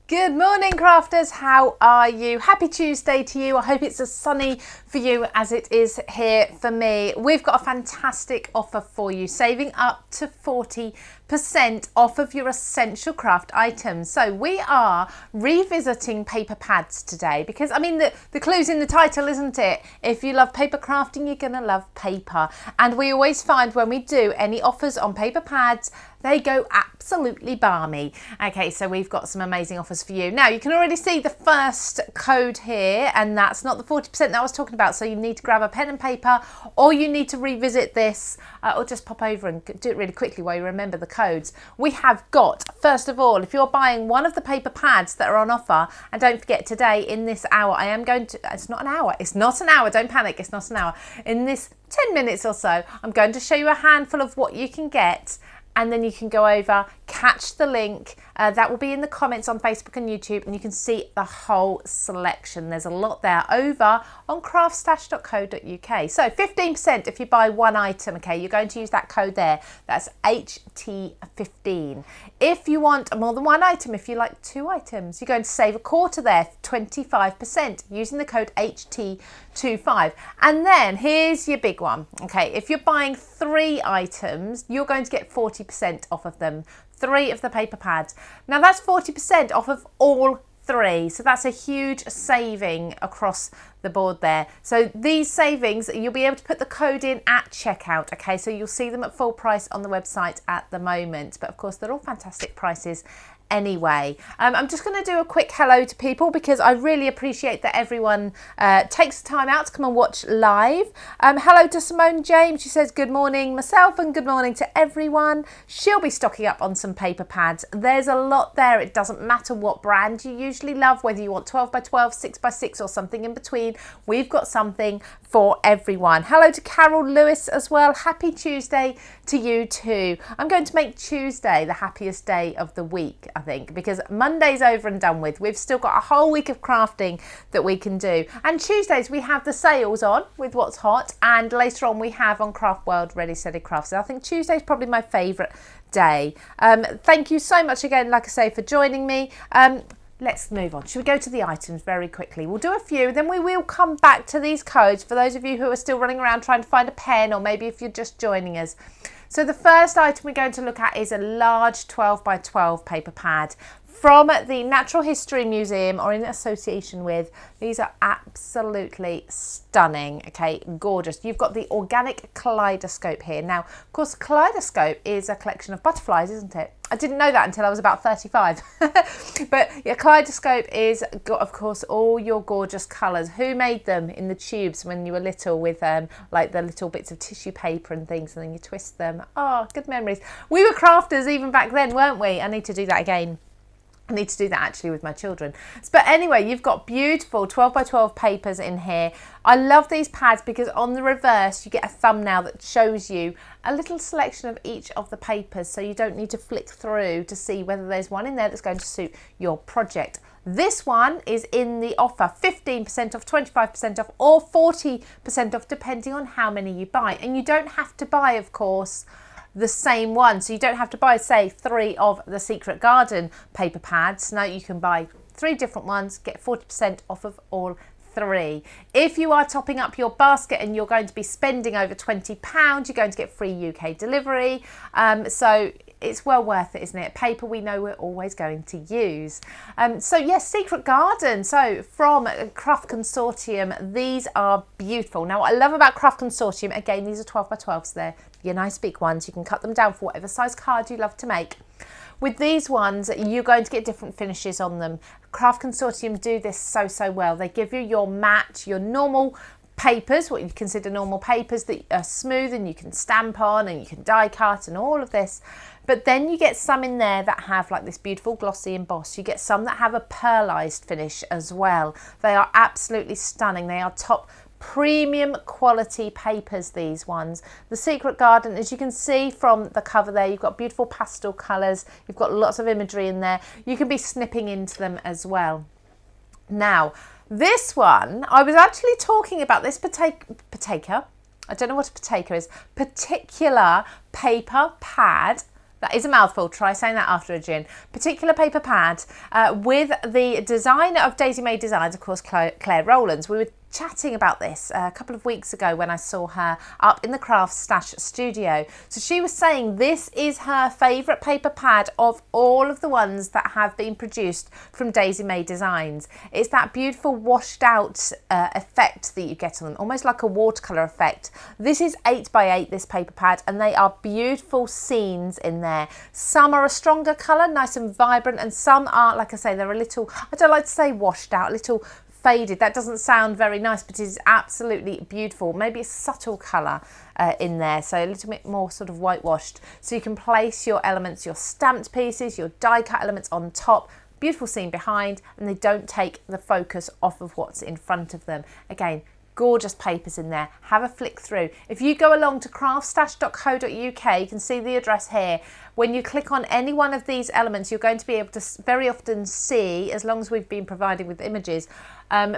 Good morning, crafters. How are you? Happy Tuesday to you. I hope it's as sunny for you as it is here for me. We've got a fantastic offer for you, saving up to 40% off of your essential craft items. So we are revisiting paper pads today because, I mean, the clue's in the title, isn't it? If you love paper crafting, you're going to love paper. And we always find when we do any offers on paper pads, they go absolutely balmy. Okay, so we've got some amazing offers for you. Now, you can already see the first code here, and that's not the 40% that I was talking about. So you need to grab a pen and paper, or you need to revisit this, or just pop over and do it really quickly while you remember the codes. We have got, first of all, if you're buying one of the paper pads that are on offer, and don't forget today in this hour, I am going to, it's not an hour, don't panic, it's not an hour. In this 10 minutes or so, I'm going to show you a handful of what you can get, and then you can go over, catch the link. That will be in the comments on Facebook and YouTube, and you can see the whole selection. There's a lot there over on craftstash.co.uk. So 15% if you buy one item, okay, you're going to use that code there. That's HT15. If you want more than one item, if you like two items, you're going to save a quarter there, 25%, using the code HT25. And then here's your big one. Okay, if you're buying 3 items, you're going to get 40% off of them. 3 of the paper pads. Now that's 40% off of all 3. So that's a huge saving across the board there. So these savings, you'll be able to put the code in at checkout. Okay, so you'll see them at full price on the website at the moment. But of course, they're all fantastic prices anyway. I'm just going to do a quick hello to people because I really appreciate that everyone takes the time out to come and watch live. Hello to Simone James. She says good morning myself and good morning to everyone. She'll be stocking up on some paper pads. There's a lot there. It doesn't matter what brand you usually love, whether you want 12 by 12, 6 by 6 or something in between. We've got something for everyone. Hello to Carol Lewis as well. Happy Tuesday to you too. I'm going to make Tuesday the happiest day of the week, I think, because Monday's over and done with. We've still got a whole week of crafting that we can do. And Tuesdays we have the sales on with What's Hot, and later on we have on Craft World Ready Steady Craft. So I think Tuesday's probably my favourite day. Thank you so much again, like I say, for joining me. Let's move on. Should we go to the items very quickly? We'll do a few, then we will come back to these codes for those of you who are still running around trying to find a pen, or maybe if you're just joining us. So the first item we're going to look at is a large 12 by 12 paper pad from the Natural History Museum, or in association with. These are absolutely stunning, okay, gorgeous. You've got the organic kaleidoscope here. Now, of course, kaleidoscope is a collection of butterflies, isn't it? I didn't know that until I was about 35. But your kaleidoscope is got, of course, all your gorgeous colours. Who made them in the tubes when you were little with like the little bits of tissue paper and things, and then you twist them? Oh, good memories. We were crafters even back then, weren't we? I need to do that again. I need to do that actually with my children. But anyway, you've got beautiful 12 by 12 papers in here. I love these pads because on the reverse you get a thumbnail that shows you a little selection of each of the papers, so you don't need to flick through to see whether there's one in there that's going to suit your project. This one is in the offer, 15% off, 25% off, or 40% off depending on how many you buy. And you don't have to buy, of course, the same one. So you don't have to buy, say, 3 of the Secret Garden paper pads. No, you can buy 3 different ones, get 40% off of all 3. If you are topping up your basket and you're going to be spending over £20, you're going to get free UK delivery. So it's well worth it, isn't it? Paper we know we're always going to use. So yes, Secret Garden. So from Craft Consortium, these are beautiful. Now what I love about Craft Consortium, again, these are 12 by 12, so they're your nice big ones. You can cut them down for whatever size card you love to make. With these ones, you're going to get different finishes on them. Craft Consortium do this so well. They give you your matte, your normal papers, what you consider normal papers that are smooth and you can stamp on and you can die cut and all of this. But then you get some in there that have like this beautiful glossy emboss. You get some that have a pearlized finish as well. They are absolutely stunning. They are top premium quality papers, these ones. The Secret Garden, as you can see from the cover there, you've got beautiful pastel colours, you've got lots of imagery in there. You can be snipping into them as well. Now, this one, I was actually talking about this particular paper pad That is a mouthful. Try saying that after a gin. Particular paper pad with the designer of Daisy May Designs, of course, Claire Rowlands. We were chatting about this a couple of weeks ago when I saw her up in the CraftStash studio. So she was saying this is her favourite paper pad of all of the ones that have been produced from Daisy May Designs. It's that beautiful washed out effect that you get on them, almost like a watercolour effect. This is 8x8, this paper pad, and they are beautiful scenes in there. Some are a stronger colour, nice and vibrant, and some are, like I say, they're a little, I don't like to say washed out, a little faded. That doesn't sound very nice, but it is absolutely beautiful. Maybe a subtle colour in there, so a little bit more sort of whitewashed. So you can place your elements, your stamped pieces, your die cut elements on top. Beautiful scene behind, and they don't take the focus off of what's in front of them. Again, gorgeous papers in there. Have a flick through. If you go along to craftstash.co.uk, you can see the address here. When you click on any one of these elements, you're going to be able to very often see, as long as we've been providing with images,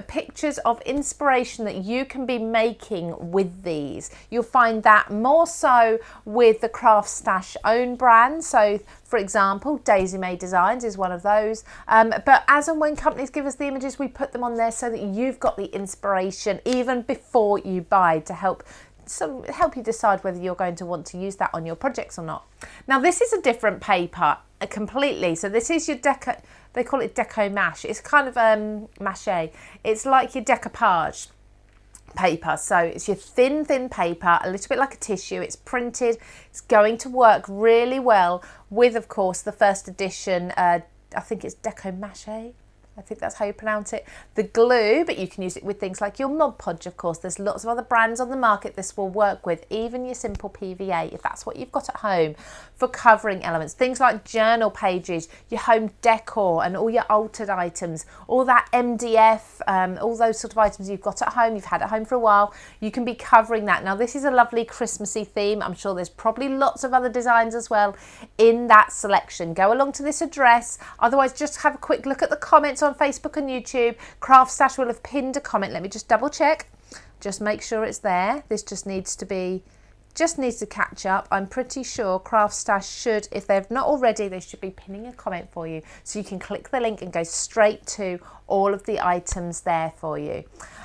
pictures of inspiration that you can be making with these. You'll find that more so with the CraftStash own brand. So, for example, Daisy May Designs is one of those. But as and when companies give us the images, we put them on there so that you've got the inspiration even before you buy, to help you decide whether you're going to want to use that on your projects or not. Now, this is a different paper completely. So this is your deco, they call it deco mache. It's kind of mache. It's like your decoupage paper. So it's your thin paper, a little bit like a tissue. It's printed. It's going to work really well with, of course, the first edition. I think it's deco mache. I think that's how you pronounce it. The glue, but you can use it with things like your Mod Podge, of course. There's lots of other brands on the market this will work with, even your simple PVA, if that's what you've got at home, for covering elements. Things like journal pages, your home decor, and all your altered items, all that MDF, all those sort of items you've got at home, you've had at home for a while, you can be covering that. Now, this is a lovely Christmassy theme. I'm sure there's probably lots of other designs as well in that selection. Go along to this address. Otherwise, just have a quick look at the comments on Facebook and YouTube. CraftStash will have pinned a comment. Let me just double check. Just make sure it's there. This just needs to catch up. I'm pretty sure CraftStash should, if they've not already, they should be pinning a comment for you. So you can click the link and go straight to all of the items there for you.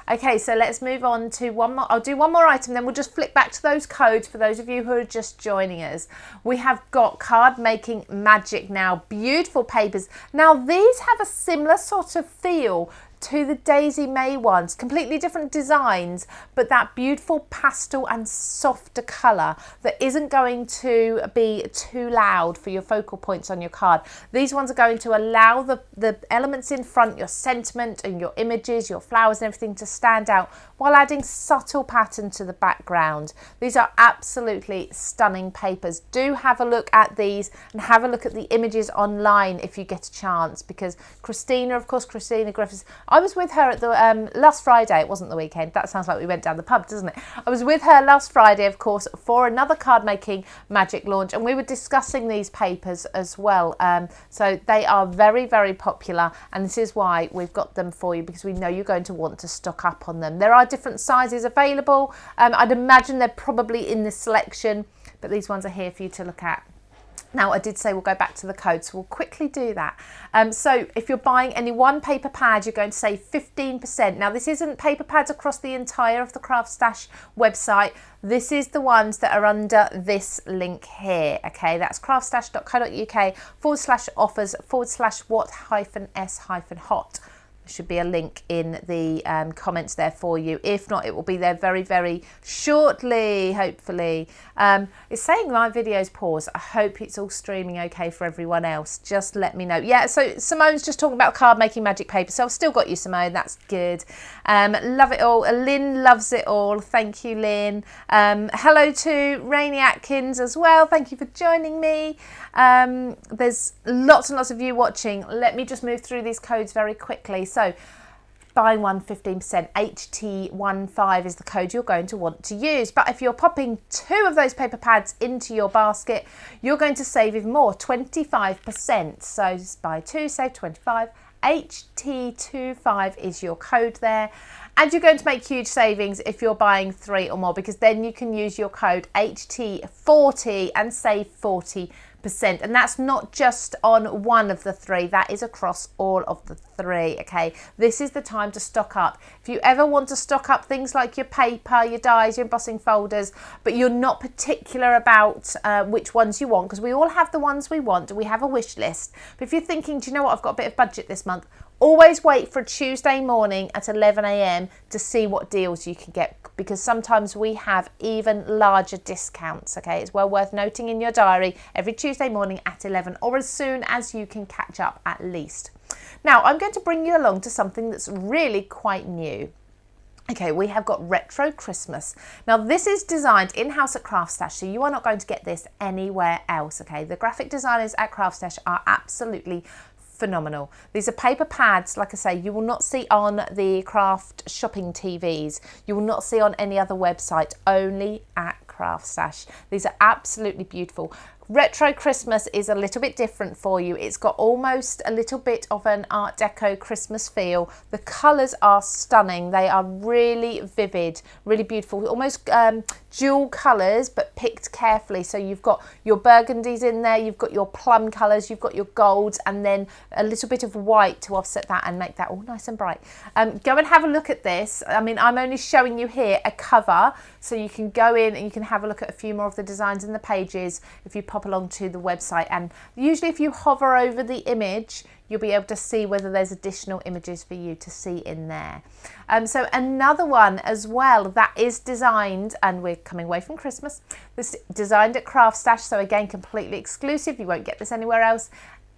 Okay, so let's move on to one more. I'll do one more item, then we'll just flip back to those codes for those of you who are just joining us. We have got card making magic now. Beautiful papers. Now, these have a similar sort of feel to the Daisy May ones, completely different designs, but that beautiful pastel and softer colour that isn't going to be too loud for your focal points on your card. These ones are going to allow the elements in front, your sentiment and your images, your flowers and everything to stand out while adding subtle pattern to the background. These are absolutely stunning papers. Do have a look at these and have a look at the images online if you get a chance, because Christina, of course, Christina Griffiths, I was with her at the last Friday. It wasn't the weekend. That sounds like we went down the pub, doesn't it? I was with her last Friday, of course, for another card making magic launch, and we were discussing these papers as well. So they are very, very popular, and this is why we've got them for you, because we know you're going to want to stock up on them. There are different sizes available. I'd imagine they're probably in this selection, but these ones are here for you to look at. Now, I did say we'll go back to the code, so we'll quickly do that. So if you're buying any one paper pad, you're going to save 15%. Now, this isn't paper pads across the entire of the CraftStash website. This is the ones that are under this link here, okay? That's craftstash.co.uk/offers/what-s-hot. Should be a link in the comments there for you. If not, it will be there very, very shortly, hopefully. It's saying live videos pause. I hope it's all streaming okay for everyone else. Just let me know. Yeah, so Simone's just talking about card making magic paper. So I've still got you, Simone. That's good. Love it all. Lynn loves it all. Thank you, Lynn. Hello to Rainey Atkins as well. Thank you for joining me. There's lots and lots of you watching. Let me just move through these codes very quickly. So buying one 15%, HT15 is the code you're going to want to use. But if you're popping 2 of those paper pads into your basket, you're going to save even more, 25%. So just buy 2, save 25. HT25 is your code there. And you're going to make huge savings if you're buying 3 or more, because then you can use your code HT40 and save 40%. And that's not just on one of the three, that is across all of the three. Okay, this is the time to stock up. If you ever want to stock up things like your paper, your dies, your embossing folders, but you're not particular about which ones you want, because we all have the ones we want, we have a wish list. But if you're thinking, do you know what, I've got a bit of budget this month, always wait for a Tuesday morning at 11 a.m. to see what deals you can get, because sometimes we have even larger discounts. Okay, it's well worth noting in your diary every Tuesday morning at 11, or as soon as you can catch up at least. Now, I'm going to bring you along to something that's really quite new. Okay, we have got Retro Christmas. Now, this is designed in-house at CraftStash, so you are not going to get this anywhere else. Okay, the graphic designers at CraftStash are absolutely phenomenal. These are paper pads, like I say, you will not see on the craft shopping TVs. You will not see on any other website, only at CraftStash. These are absolutely beautiful. Retro Christmas is a little bit different for you. It's got almost a little bit of an Art Deco Christmas feel. The colours are stunning. They are really vivid, really beautiful, almost dual colours but picked carefully. So you've got your burgundies in there, you've got your plum colours, you've got your golds, and then a little bit of white to offset that and make that all nice and bright. Go and have a look at this. I mean, I'm only showing you here a cover, so you can go in and you can have a look at a few more of the designs in the pages if you pop along to the website. And usually if you hover over the image, you'll be able to see whether there's additional images for you to see in there. So another one as well that is designed, and we're coming away from Christmas, this designed at CraftStash, so again completely exclusive, you won't get this anywhere else,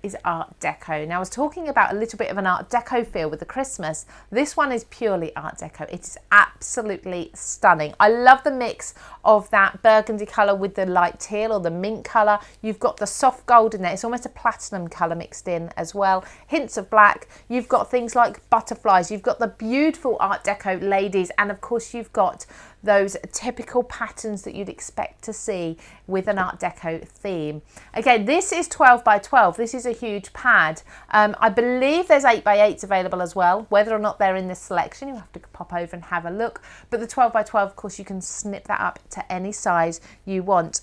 is Art Deco. Now, I was talking about a little bit of an Art Deco feel with the Christmas. This one is purely Art Deco. It is absolutely stunning. I love the mix of that burgundy colour with the light teal or the mint colour. You've got the soft gold in there. It's almost a platinum colour mixed in as well. Hints of black. You've got things like butterflies. You've got the beautiful Art Deco ladies. And of course, you've got those typical patterns that you'd expect to see with an Art Deco theme. Again, this is 12 by 12. This is a huge pad. I believe there's 8 by 8s available as well. Whether or not they're in this selection, you'll have to pop over and have a look. But the 12 by 12, of course, you can snip that up to any size you want.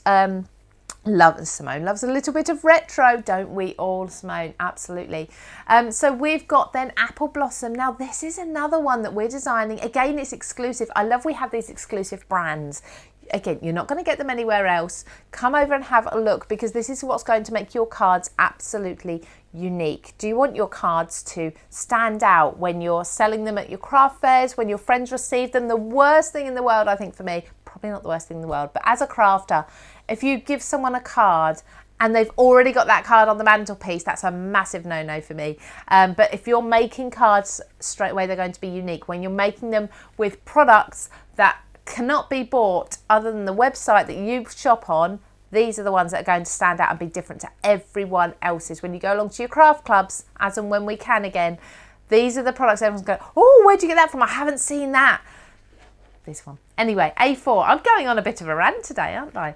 Simone loves a little bit of retro, don't we all, Simone? Absolutely. So we've got then Apple Blossom. Now, this is another one that we're designing. Again, it's exclusive. I love we have these exclusive brands. Again, you're not going to get them anywhere else. Come over and have a look, because this is what's going to make your cards absolutely unique. Do you want your cards to stand out when you're selling them at your craft fairs, when your friends receive them? The worst thing in the world, I think, for me, probably not the worst thing in the world, but as a crafter, if you give someone a card and they've already got that card on the mantelpiece, that's a massive no-no for me. But if you're making cards straight away, they're going to be unique. When you're making them with products that cannot be bought other than the website that you shop on, these are the ones that are going to stand out and be different to everyone else's. When you go along to your craft clubs, as and when we can again, these are the products everyone's going, oh, where'd you get that from? I haven't seen that. This one. Anyway, A4. I'm going on a bit of a rant today, aren't I?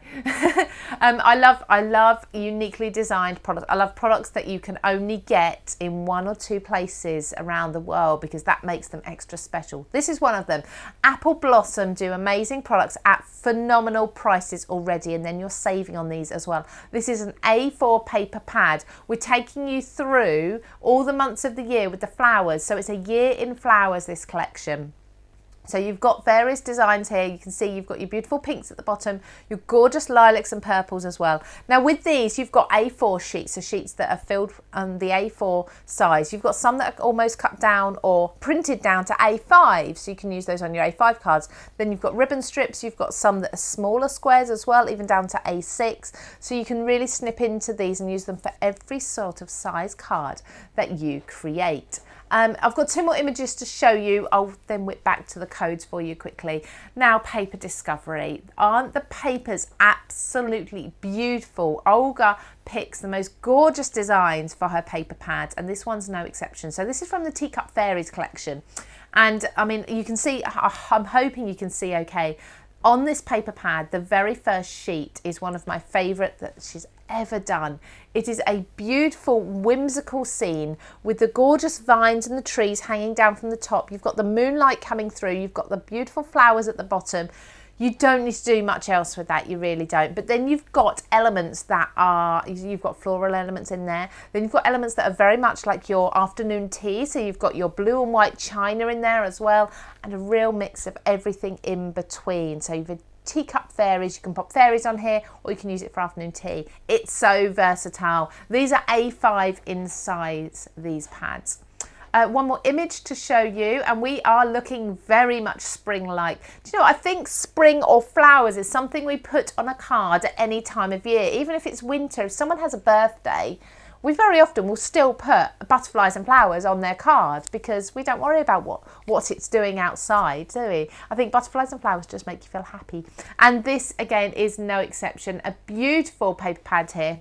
I love uniquely designed products. I love products that you can only get in 1 or 2 places around the world, because that makes them extra special. This is one of them. Apple Blossom do amazing products at phenomenal prices already, and then you're saving on these as well. This is an A4 paper pad. We're taking you through all the months of the year with the flowers. So it's a year in flowers, this collection. So you've got various designs here. You can see you've got your beautiful pinks at the bottom, your gorgeous lilacs and purples as well. Now with these, you've got A4 sheets, so sheets that are filled on the A4 size. You've got some that are almost cut down or printed down to A5, so you can use those on your A5 cards. Then you've got ribbon strips. You've got some that are smaller squares as well, even down to A6. So you can really snip into these and use them for every sort of size card that you create. I've got 2 more images to show you. I'll then whip back to the codes for you quickly. Now, paper discovery. Aren't the papers absolutely beautiful? Olga picks the most gorgeous designs for her paper pad, and this one's no exception. So this is from the Teacup Fairies collection. And I mean, you can see, I'm hoping you can see okay. On this paper pad, the very first sheet is one of my favourite that she's ever done. It is a beautiful, whimsical scene with the gorgeous vines and the trees hanging down from the top. You've got the moonlight coming through. You've got the beautiful flowers at the bottom. You don't need to do much else with that, you really don't. But then you've got elements that are, you've got floral elements in there. Then you've got elements that are very much like your afternoon tea. So you've got your blue and white china in there as well, and a real mix of everything in between. So you've teacup fairies, you can pop fairies on here, or you can use it for afternoon tea. It's so versatile. These are A5 in size, these pads. One more image to show you, and we are looking very much spring-like. Do you know what? I think spring or flowers is something we put on a card at any time of year, even if it's winter. If someone has a birthday, we very often will still put butterflies and flowers on their card because we don't worry about what it's doing outside, do we? I think butterflies and flowers just make you feel happy. And this, again, is no exception. A beautiful paper pad here.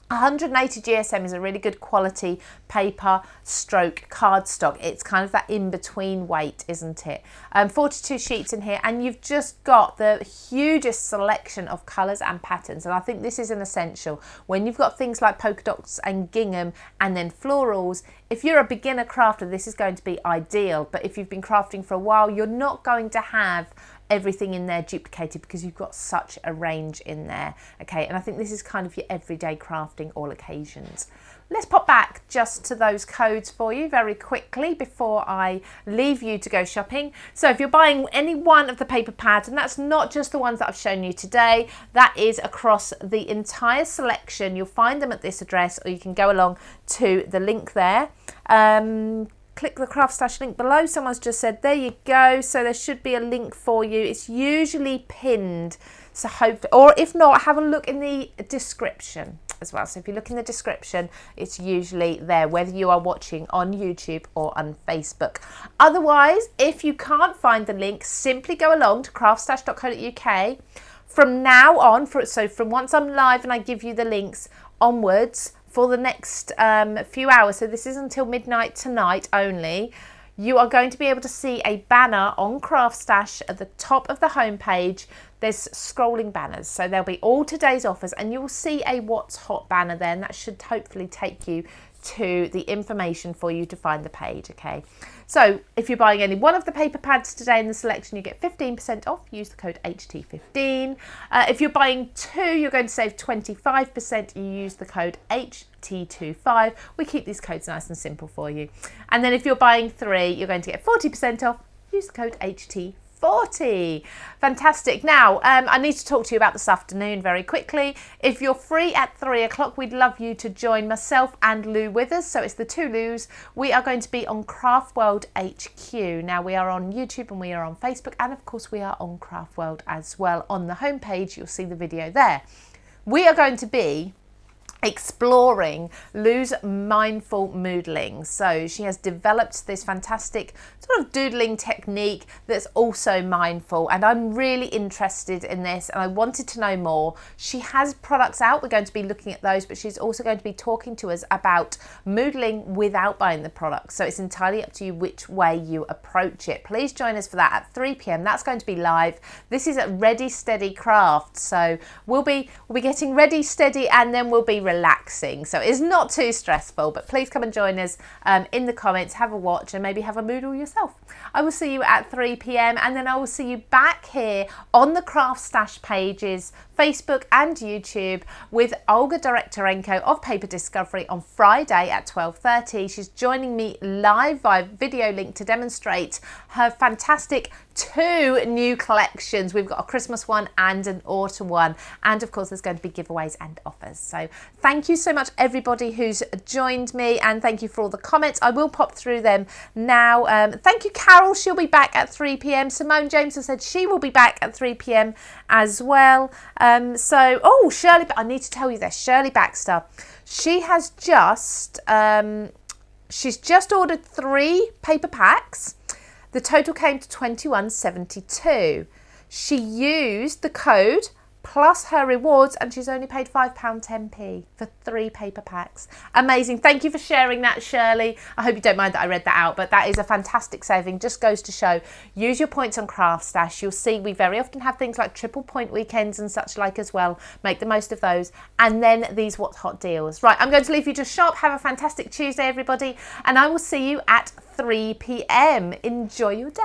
180 GSM is a really good quality paper stroke cardstock. It's kind of that in-between weight, isn't it? 42 sheets in here, and you've just got the hugest selection of colours and patterns, and I think this is an essential. When you've got things like polka dots and gingham and then florals, if you're a beginner crafter, this is going to be ideal, but if you've been crafting for a while, you're not going to have everything in there duplicated because you've got such a range in there. Okay, and I think this is kind of your everyday crafting, all occasions. Let's pop back just to those codes for you very quickly before I leave you to go shopping. So if you're buying any one of the paper pads, and that's not just the ones that I've shown you today, that is across the entire selection. You'll find them at this address, or you can go along to the link there. Click the CraftStash link below. Someone's just said, there you go. So there should be a link for you. It's usually pinned. So hope, or if not, have a look in the description as well. So if you look in the description, it's usually there, whether you are watching on YouTube or on Facebook. Otherwise, if you can't find the link, simply go along to craftstash.co.uk. From now on, so from once I'm live and I give you the links onwards, for the next few hours, so this is until midnight tonight only, you are going to be able to see a banner on CraftStash at the top of the homepage. There's scrolling banners, so there'll be all today's offers, and you will see a What's Hot banner there, and that should hopefully take you to the information for you to find the page, okay? So if you're buying any one of the paper pads today in the selection, you get 15% off. Use the code HT15. If you're buying two, you're going to save 25%. You use the code HT25. We keep these codes nice and simple for you. And then if you're buying three, you're going to get 40% off. Use the code HT40. Fantastic. Now, I need to talk to you about this afternoon very quickly. If you're free at 3 o'clock, we'd love you to join myself and Lou with us. So it's the two Lou's. We are going to be on Craft World HQ. Now, we are on YouTube and we are on Facebook, and of course we are on Craft World as well. On the homepage, you'll see the video there. We are going to be exploring Lou's mindful moodling. So she has developed this fantastic sort of doodling technique that's also mindful, and I'm really interested in this and I wanted to know more. She has products out, we're going to be looking at those, but she's also going to be talking to us about moodling without buying the products. So it's entirely up to you which way you approach it. Please join us for that at 3 p.m. That's going to be live. This is at Ready Steady Craft, so we'll be getting ready, steady, and then we'll be relaxing. So it's not too stressful, but please come and join us in the comments, have a watch, and maybe have a moodle yourself. I will see you at 3 p.m. and then I will see you back here on the CraftStash pages, Facebook and YouTube, with Olga Direktorenko of Paper Discovery on Friday at 12:30. She's joining me live via video link to demonstrate her fantastic 2 new collections. We've got a Christmas one and an autumn one, and of course there's going to be giveaways and offers. So thank you so much everybody who's joined me, and thank you for all the comments. I will pop through them now. Thank you Carol, she'll be back at 3 p.m. Simone James has said she will be back at 3 p.m. as well. Shirley, I need to tell you this, Shirley Baxter, she has just she's just ordered 3 paper packs. The total came to £21.72. She used the code plus her rewards, and she's only paid £5.10p for 3 paper packs. Amazing. Thank you for sharing that, Shirley. I hope you don't mind that I read that out, but that is a fantastic saving. Just goes to show, use your points on CraftStash. You'll see we very often have things like triple point weekends and such like as well. Make the most of those. And then these What's Hot deals. Right, I'm going to leave you to shop. Have a fantastic Tuesday, everybody, and I will see you at 3 p.m. Enjoy your day.